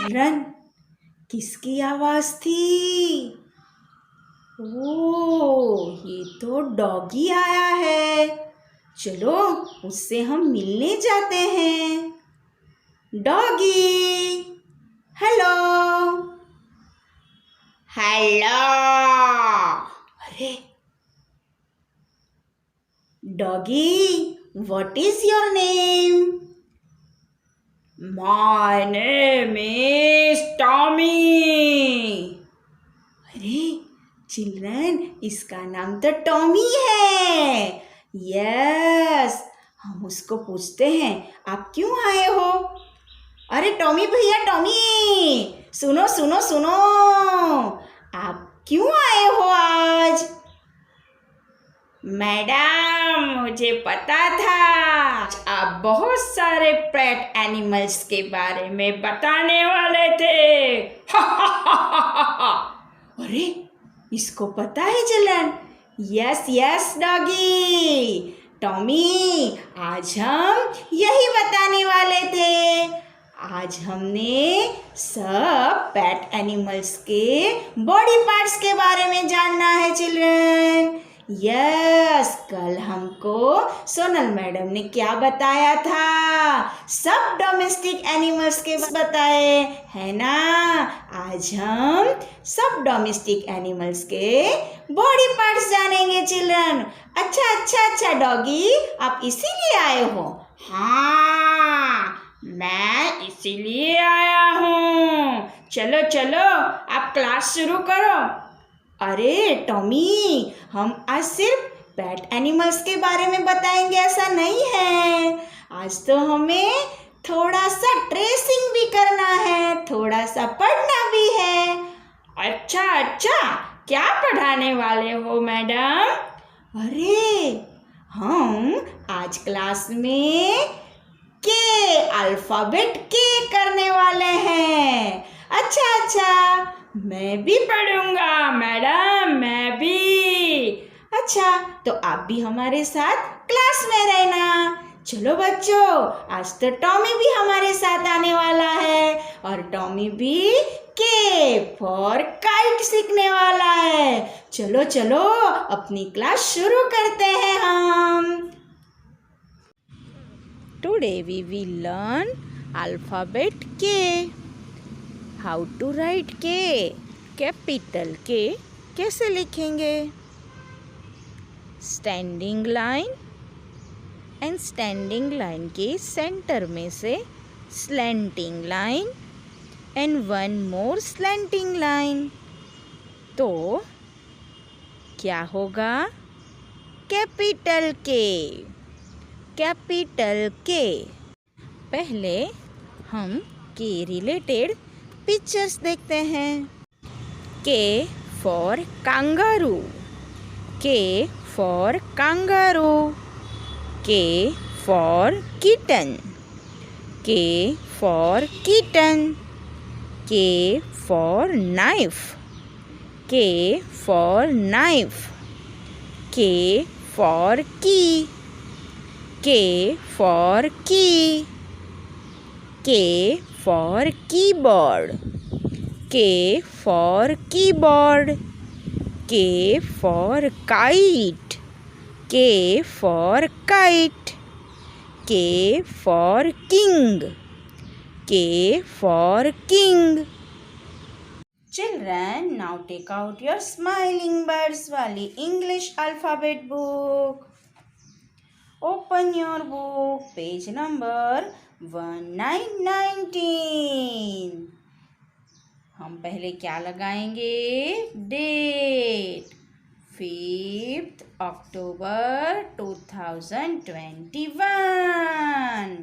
Children, किसकी आवाज थी? ओह, ये तो डॉगी आया है। चलो उससे हम मिलने जाते हैं। Doggy, hello. हेलो। अरे doggy, what is your name? My name is Tommy. अरे चिल्ड्रन, इसका नाम तो टॉमी है। यस, हम उसको पूछते हैं, आप क्यों आए हो? अरे टॉमी भैया, टॉमी सुनो सुनो सुनो, आप क्यों आए हो आज? मैडम, मुझे पता था आप बहुत सारे पेट एनिमल्स के बारे में बताने वाले थे। अरे इसको पता है children. Yes yes doggy, Tommy, आज हम यही बताने वाले थे। आज हमने सब पेट एनिमल्स के बॉडी पार्ट्स के बारे में जानना है चिल्ड्रन। यस, कल हमको सोनल मैडम ने क्या बताया था? सब डोमेस्टिक एनिमल्स के बताए है ना। आज हम सब डोमेस्टिक एनिमल्स के बॉडी पार्ट्स जानेंगे चिल्ड्रन। अच्छा अच्छा अच्छा डॉगी, आप इसीलिए आए हो? हाँ, मैं इसीलिए आया हूँ। चलो चलो, आप क्लास शुरू करो। अरे टॉमी, हम आज सिर्फ पेट एनिमल्स के बारे में बताएंगे ऐसा नहीं है। आज तो हमें थोड़ा सा ट्रेसिंग भी करना है, थोड़ा सा पढ़ना भी है। अच्छा अच्छा, क्या पढ़ाने वाले हो मैडम? अरे हम आज क्लास में के अल्फाबेट के करने वाले हैं। अच्छा अच्छा, मैं भी पढ़ूंगा मैडम, मैं भी। अच्छा, तो आप भी हमारे साथ क्लास में रहना। चलो बच्चों, आज तो टॉमी भी हमारे साथ आने वाला है और टॉमी भी के फॉर काइट सीखने वाला है। चलो चलो, अपनी क्लास शुरू करते हैं हम। Today we will learn alphabet K. How to write K? Capital K कैसे लिखेंगे? Standing line and standing line के सेंटर में से slanting line and one more slanting line. तो क्या होगा? Capital K। कैपिटल के। पहले हम के रिलेटेड पिक्चर्स देखते हैं। के फॉर कांगारू, के फॉर कांगारू, के फॉर किटन, के फॉर किटन, के फॉर नाइफ, के फॉर नाइफ, के फॉर की, K for key, K for keyboard, K for keyboard, K for kite, K for kite, K for king, K for king. Children, now take out your Smiling Birds वाली English alphabet book. Open your book, page number 1919. हम पहले क्या लगाएंगे? Date 5th October 2021.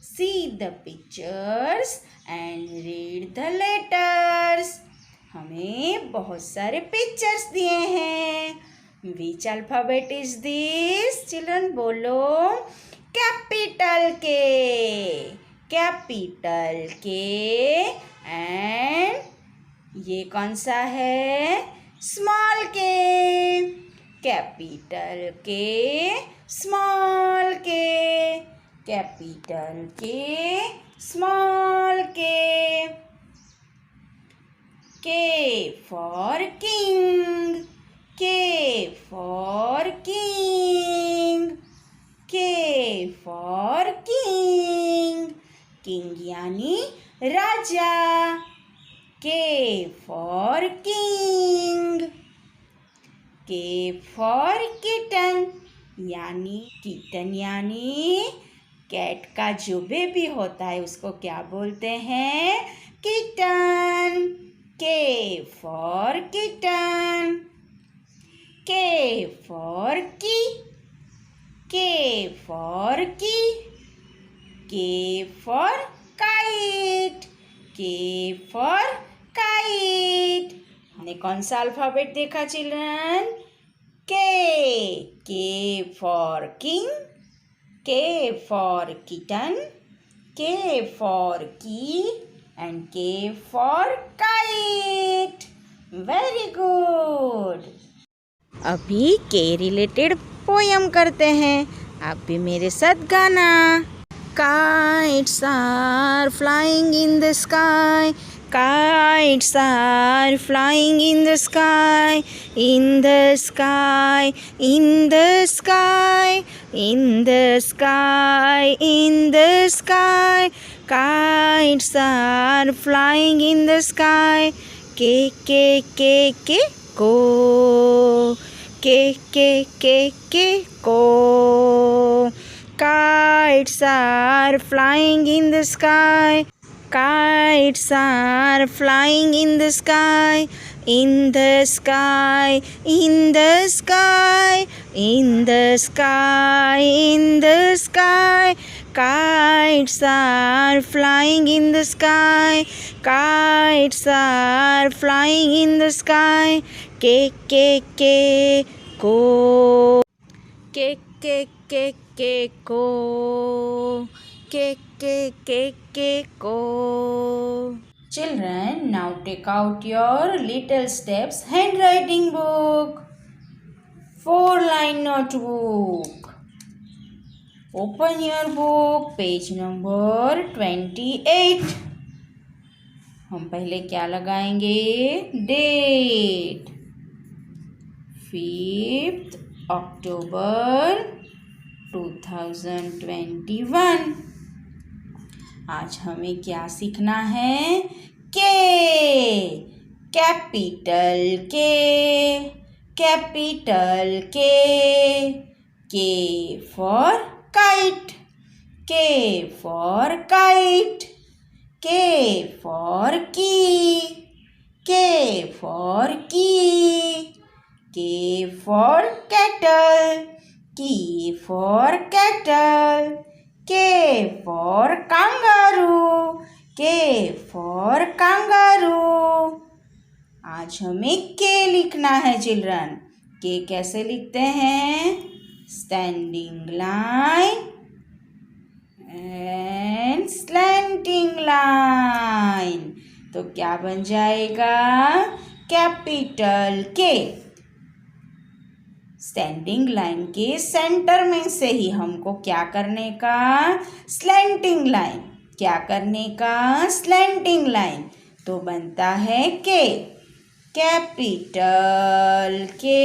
See the pictures and read the letters. हमें बहुत सारे pictures दिए हैं। Which alphabet is this? Children बोलो। कैपिटल के, कैपिटल के। एंड ये कौन सा है? स्मॉल के। कैपिटल के, स्मॉल के, कैपिटल के, स्मॉल के। K for king. K for king. K for king. King यानी राजा. K for king. K for kitten यानी कैट का जो बेबी होता है उसको क्या बोलते हैं? Kitten. K for kitten. K for key. K for key. K for kite. K for kite. हमने कौन सा अल्फाबेट देखा children? K. K for king. K for kitten. K for key. And K for kite. Very good. अभी के related poem करते हैं. आप भी मेरे साथ गाना. Kites are flying in the sky. Kites are flying in the sky. In the sky. In the sky. In the sky. In the sky. Kites are flying in the sky. K, ko. K, ko. Kites are flying in the sky. Kites are flying in the sky. In the sky. In the sky. In the sky. In the sky. Kites are flying in the sky. Kites are flying in the sky. K, ko. K, ko. K, ko. Children, now take out your little steps handwriting book. 4-line notebook. Open your book, page number 28. हम पहले क्या लगाएंगे? Date 5th October 2021. आज हमें क्या सीखना है? के. कैपिटल के. कैपिटल के. के फॉर काइट. के for kite. K for key. K for key. K for kettle. K for kettle. K for kangaroo. K for kangaroo. आज हमें K लिखना है चिल्ड्रन. K कैसे लिखते हैं? Standing line and slanting line. तो क्या बन जाएगा? कैपिटल के. स्टैंडिंग लाइन के सेंटर में से ही हमको क्या करने का? Slanting line. क्या करने का? Slanting line. तो बनता है के. कैपिटल के.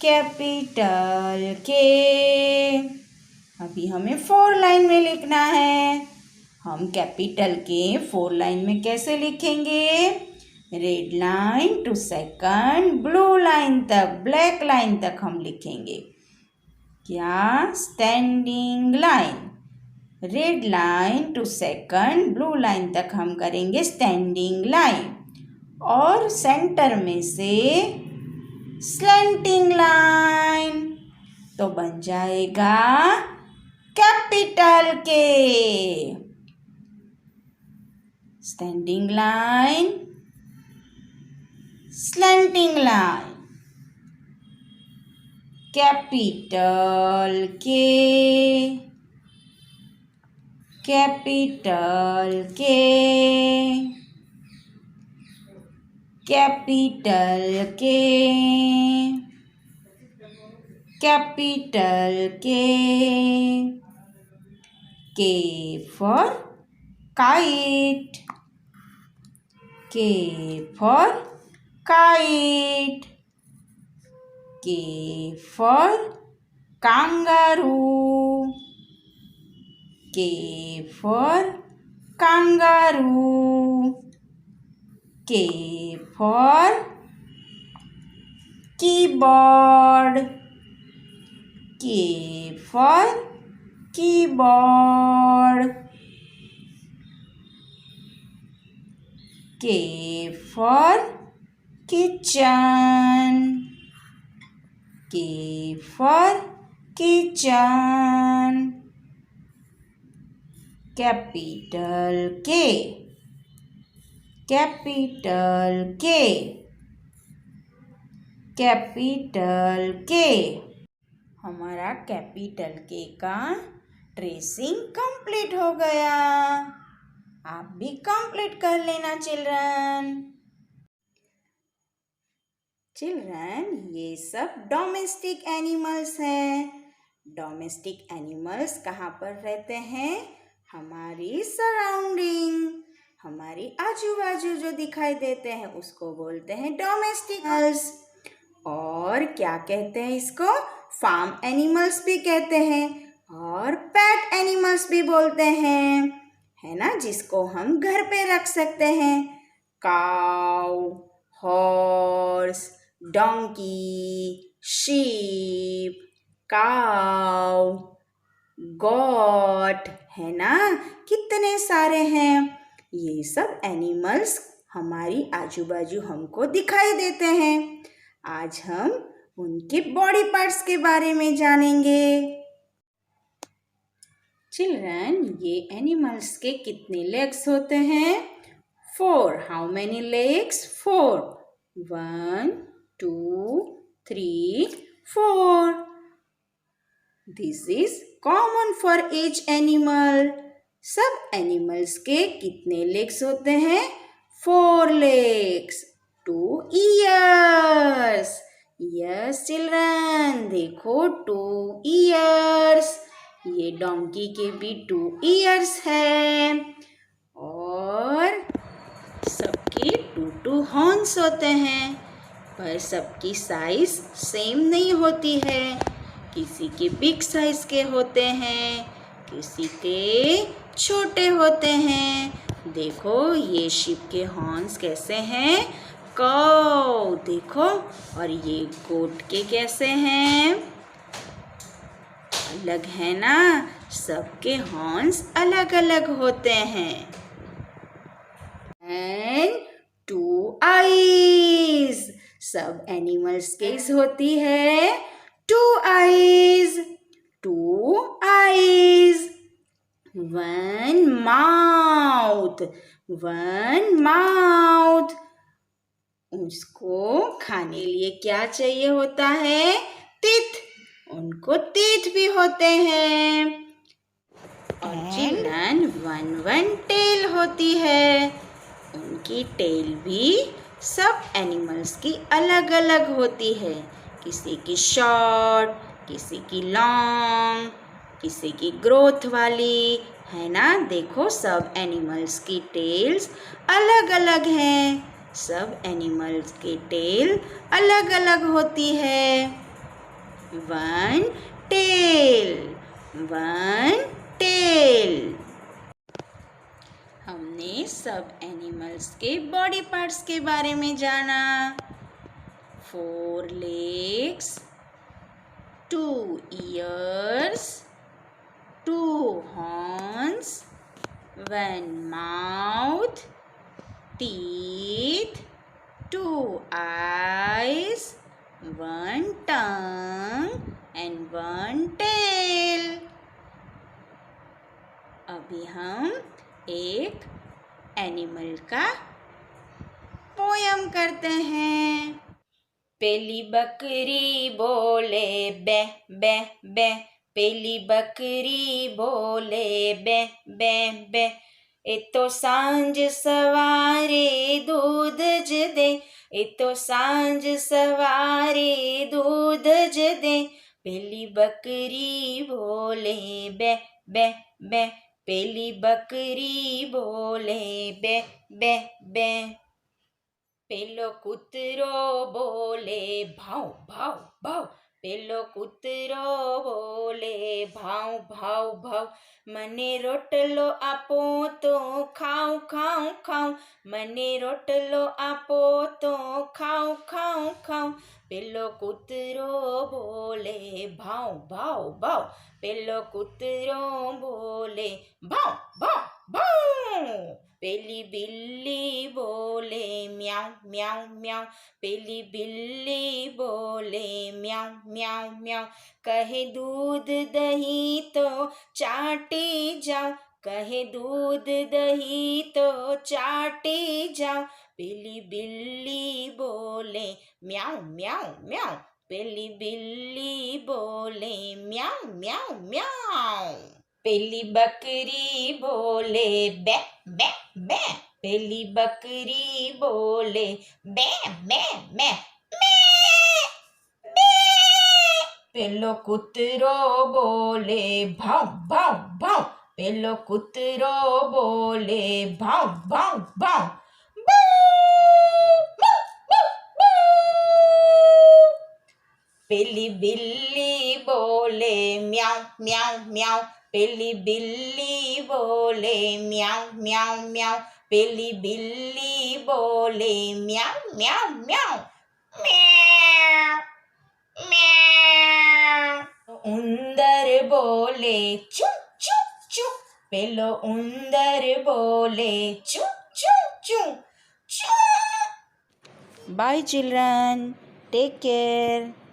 कैपिटल के. अभी हमें 4 लाइन में लिखना है. हम कैपिटल के 4 लाइन में कैसे लिखेंगे? Red line to second blue line तक, ब्लैक लाइन तक हम लिखेंगे. क्या? Standing line. Red line to second blue line तक हम करेंगे स्टैंडिंग लाइन. और सेंटर में से स्लैंटिंग लाइन. तो बन जाएगा कैपिटल के. Standing line, slanting line. Capital के. कैपिटल के. कैपिटल के. कैपिटल के. K for kite. K for kite. K for kangaroo. K for kangaroo. K for keyboard. K for keyboard. K for kitchen. K for kitchen. Capital K. Capital K. Capital K. हमारा capital के का tracing complete हो गया। आप भी complete कर लेना children. ये सब डोमेस्टिक एनिमल्स हैं। डोमेस्टिक एनिमल्स कहाँ पर रहते हैं? हमारी सराउंडिंग, हमारी आजू बाजू जो दिखाई देते हैं उसको बोलते हैं डोमेस्टिक एनिमल्स। और क्या कहते हैं इसको? फार्म एनिमल्स भी कहते हैं और पेट एनिमल्स भी बोलते हैं, है ना, जिसको हम घर पे रख सकते हैं। काऊ, हॉर्स, डोंकी, शीप, काऊ, गॉट, है ना, कितने सारे हैं। ये सब एनिमल्स हमारी आजू बाजू हमको दिखाई देते हैं। आज हम उनके बॉडी पार्ट्स के बारे में जानेंगे। चिल्ड्रन, ये एनिमल्स के कितने लेग्स होते हैं? 4. How many legs? 4. 1, 2, 3, 4. This is common for each animal. सब एनिमल्स के कितने लेग्स होते हैं? 4 लेग्स। 2 ईयर्स। यस चिल्ड्रन, देखो 2 ईयर्स। ये डोंकी के भी 2 ईयर्स है। और सबके 2 हॉर्न्स होते हैं, पर सबकी साइज सेम नहीं होती है। किसी के बिग साइज के होते हैं, किसी के छोटे होते हैं। देखो ये शिप के हॉर्न्स कैसे हैं? कर्व, देखो। और ये गोट के कैसे हैं? अलग है ना, सबके हॉर्न्स अलग अलग होते हैं। एंड 2 आईज, सब एनिमल्स के होती है 2 आईज। 2 आईज। 1 माउथ। 1 माउथ। उसको खाने लिए क्या चाहिए होता है? टीथ। उनको टीथ भी होते हैं। और चिल्ड्रन 1 टेल होती है। उनकी टेल भी सब एनिमल्स की अलग अलग होती है। किसी की शॉर्ट, किसी की लॉन्ग, किसी की ग्रोथ वाली, है ना। देखो सब एनिमल्स की टेल्स अलग अलग हैं। सब एनिमल्स की टेल अलग अलग होती है। 1 टेल। 1 टेल। हमने सब एनिमल्स के बॉडी पार्ट्स के बारे में जाना। 4 legs, 2 ears, 2 horns, 1 mouth, teeth, 2 eyes, 1 tongue and 1 tail. अभी हम एक एनिमल का पोयम करते हैं। पहली बकरी बोले बे बे बे, पहली बकरी बोले बे बे बे, ए तो सांझ सवारे दूध ज दे, ए तो सांझ सवारे दूध ज दे। पहली बकरी बोले बे बे बे, पहली बकरी बोले बे बे बे। પેલો કૂતરો બોલે ભાવ ભાવ ભાવ. પેલો કૂતરો બોલે ભાવ ભાવ ભાવ. મને રોટલો આપો તો ખાઉં ખાઉં ખાઉં. મને રોટલો આપો તો ખાઉં ખાઉં ખાઉં. પેલો કૂતરો બોલે ભાવ ભાવ ભાવ. પેલો કૂતરો બોલે ભાવ ભાવ ભાવ. પેલી બિલ્લી બોલે મ્યાઉ મ્યાઉ મ્યાઉ. પેલી બિલ્લી બોલે મ્યાઉ મ્યાઉ મ્યાઉ. કહે દૂધ દહીં તો ચાટી જાઉં. કહે દૂધ દહીં તો ચાટી જાઉં. પેલી બિલ્લી બોલે મ્યાઉ મ્યાઉ મ્યાઉ. પેલી બિલ્લી બોલે મ્યાઉ મ્યાઉ મ્યાઉ. પેલી બકરી બોલે બે બે બે. પેલી બકરી બોલે બે બે બે. પેલો કૂતરો બોલે ભાવ ભાવ ભાવ. પેલો કૂતરો બોલે ભાવ ભાવ ભાવ. પેલી બિલ્લી બોલે મ્યાઉ મ્યાઉ મ્યાઉ. પેલી બિલ્લી બોલે મ્યાઉ મ્યાઉ મ્યાઉ. પેલી બિલ્લી બોલે મ્યાઉ મ્યાઉ મ્યાઉ. ઉંદર બોલે ચૂ ચૂ ચૂ. પેલો ઉંદર બોલે ચૂ ચૂ ચૂ ચૂ. Bye children. Take care.